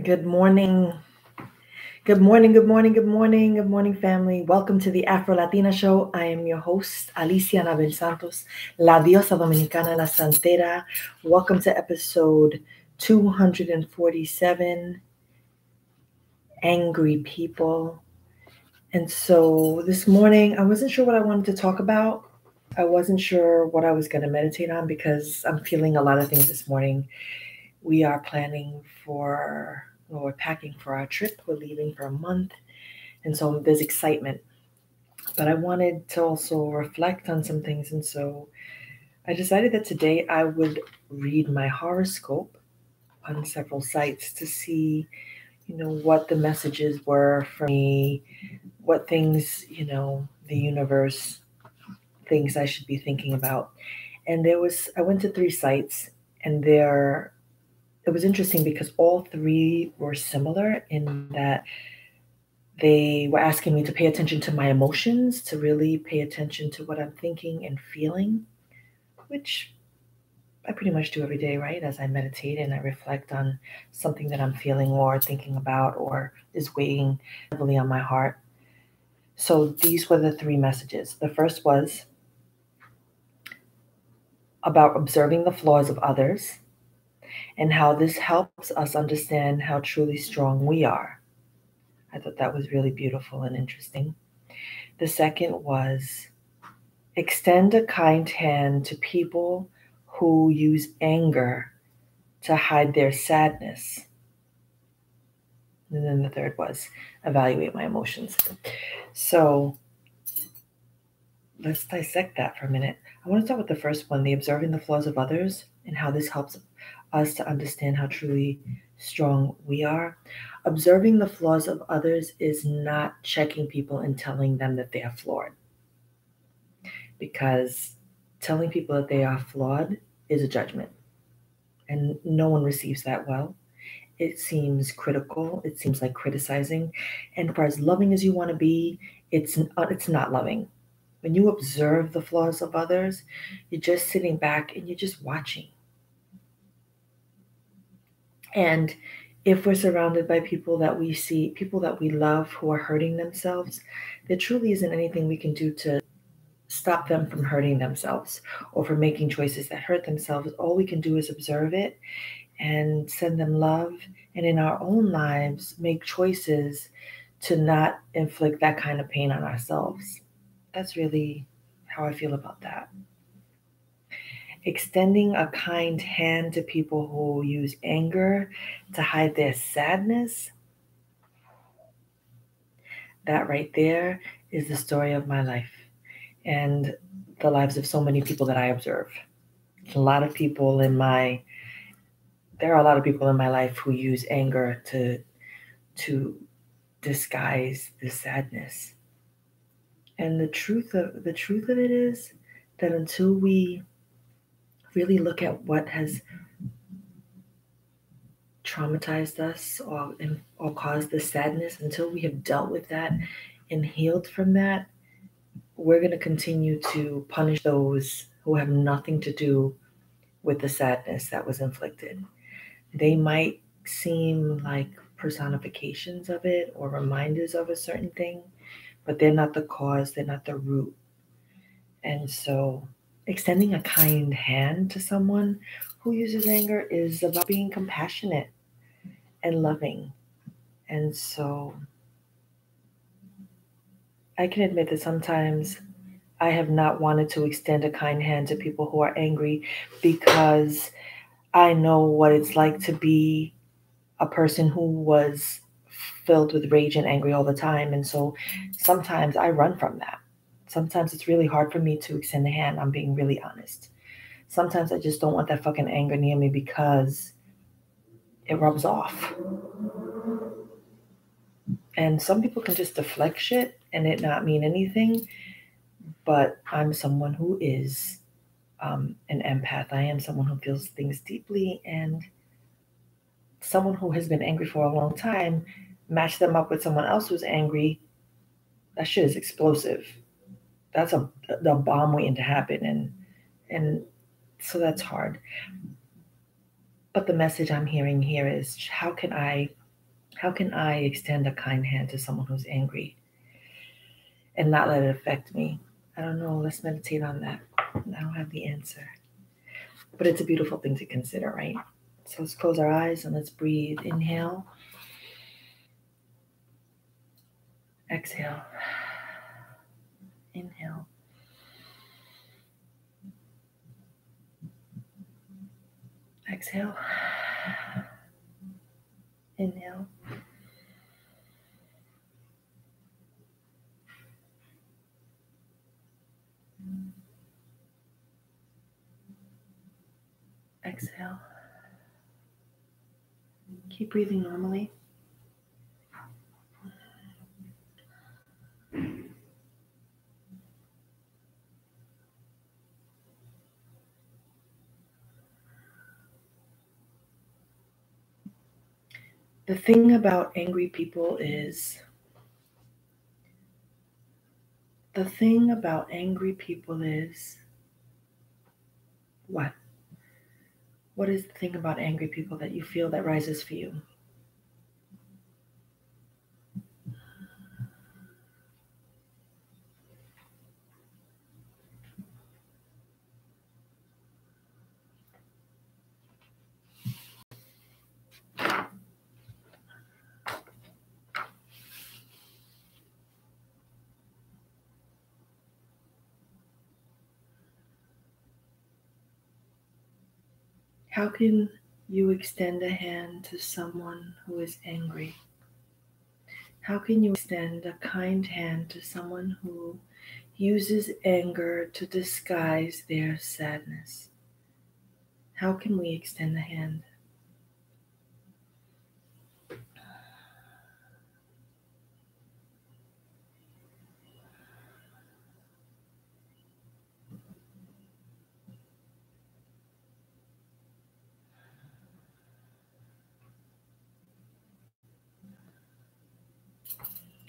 Good morning. Good morning, good morning, good morning, good morning, family. Welcome to the Afro Latina Show. I am your host, Alicia Anabel-Santos, La Diosa Dominicana, La Santera. Welcome to episode 247, Angry People. And so this morning, I wasn't sure what I wanted to talk about. I wasn't sure what I was going to meditate on because I'm feeling a lot of things this morning. We are we're packing for our trip. We're leaving for a month. And so there's excitement. But I wanted to also reflect on some things. And so I decided that today I would read my horoscope on several sites to see, what the messages were for me, what things, the universe thinks I should be thinking about. And I went to 3 sites, and it was interesting because all 3 were similar in that they were asking me to pay attention to my emotions, to really pay attention to what I'm thinking and feeling, which I pretty much do every day, right? As I meditate and I reflect on something that I'm feeling or thinking about or is weighing heavily on my heart. So these were the 3 messages. The first was about observing the flaws of others and how this helps us understand how truly strong we are. I thought that was really beautiful and interesting. The second was extend a kind hand to people who use anger to hide their sadness. And then the third was evaluate my emotions. So let's dissect that for a minute. I want to start with the first one, the observing the flaws of others and how this helps us to understand how truly strong we are. Observing the flaws of others is not checking people and telling them that they are flawed. Because telling people that they are flawed is a judgment. And no one receives that well. It seems critical. It seems like criticizing. And for as loving as you want to be, it's not loving. When you observe the flaws of others, you're just sitting back and you're just watching. And if we're surrounded by people that we see, people that we love who are hurting themselves, there truly isn't anything we can do to stop them from hurting themselves or from making choices that hurt themselves. All we can do is observe it and send them love, and in our own lives make choices to not inflict that kind of pain on ourselves. That's really how I feel about that. Extending a kind hand to people who use anger to hide their sadness. That right there is the story of my life and the lives of so many people that I observe. There are a lot of people in my life who use anger to disguise the sadness. And the truth of it is that until we really look at what has traumatized us or caused the sadness, until we have dealt with that and healed from that, we're going to continue to punish those who have nothing to do with the sadness that was inflicted. They might seem like personifications of it or reminders of a certain thing, but they're not the cause, they're not the root. And so extending a kind hand to someone who uses anger is about being compassionate and loving. And so I can admit that sometimes I have not wanted to extend a kind hand to people who are angry because I know what it's like to be a person who was filled with rage and angry all the time. And so sometimes I run from that. Sometimes it's really hard for me to extend a hand. I'm being really honest. Sometimes I just don't want that fucking anger near me because it rubs off. And some people can just deflect shit and it not mean anything. But I'm someone who is an empath. I am someone who feels things deeply, and someone who has been angry for a long time, match them up with someone else who's angry, that shit is explosive. That's the bomb waiting to happen, and so that's hard. But the message I'm hearing here is, how can I How can I extend a kind hand to someone who's angry and not let it affect me? I don't know. Let's meditate on that. I don't have the answer. But it's a beautiful thing to consider, right? So let's close our eyes and let's breathe. Inhale, exhale, inhale, exhale, inhale, exhale. Keep breathing normally. The thing about angry people is what? What is the thing about angry people that you feel that rises for you? How can you extend a hand to someone who is angry? How can you extend a kind hand to someone who uses anger to disguise their sadness? How can we extend the hand?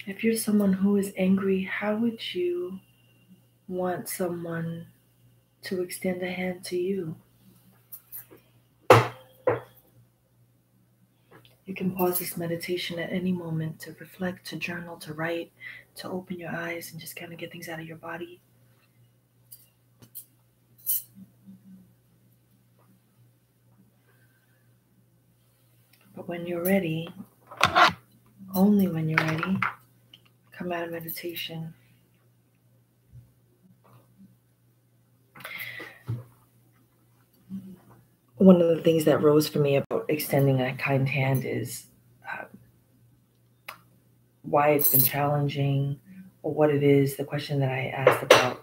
If you're someone who is angry, how would you want someone to extend a hand to you? You can pause this meditation at any moment to reflect, to journal, to write, to open your eyes and just kind of get things out of your body. But when you're ready, only when you're ready, come out of meditation. One of the things that rose for me about extending a kind hand is why it's been challenging, or what it is, the question that I asked about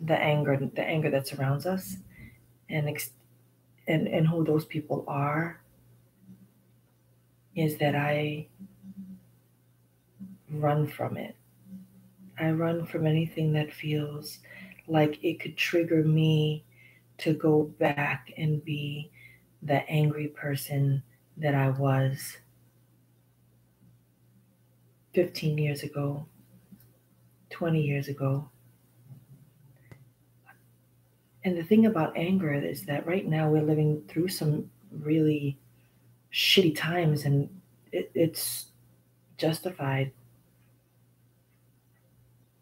the anger that surrounds us, and who those people are, is that I run from it. I run from anything that feels like it could trigger me to go back and be the angry person that I was 15 years ago, 20 years ago. And the thing about anger is that right now we're living through some really shitty times, and it's justified.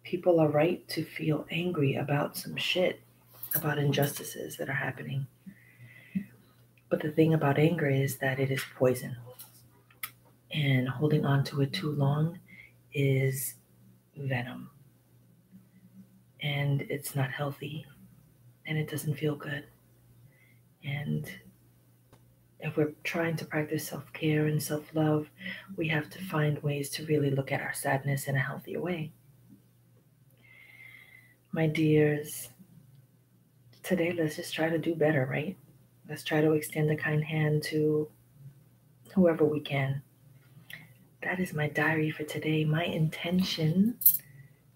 People are right to feel angry about some shit, about injustices that are happening. But the thing about anger is that it is poison. And holding on to it too long is venom. And it's not healthy. And it doesn't feel good. And if we're trying to practice self-care and self-love, we have to find ways to really look at our sadness in a healthier way. My dears, today let's just try to do better, right? Let's try to extend a kind hand to whoever we can. That is my diary for today. My intention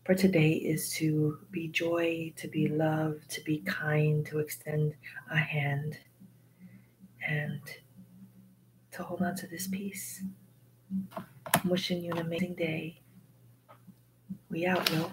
for today is to be joy, to be love, to be kind, to extend a hand, and to hold on to this peace. I'm wishing you an amazing day. We out, yo.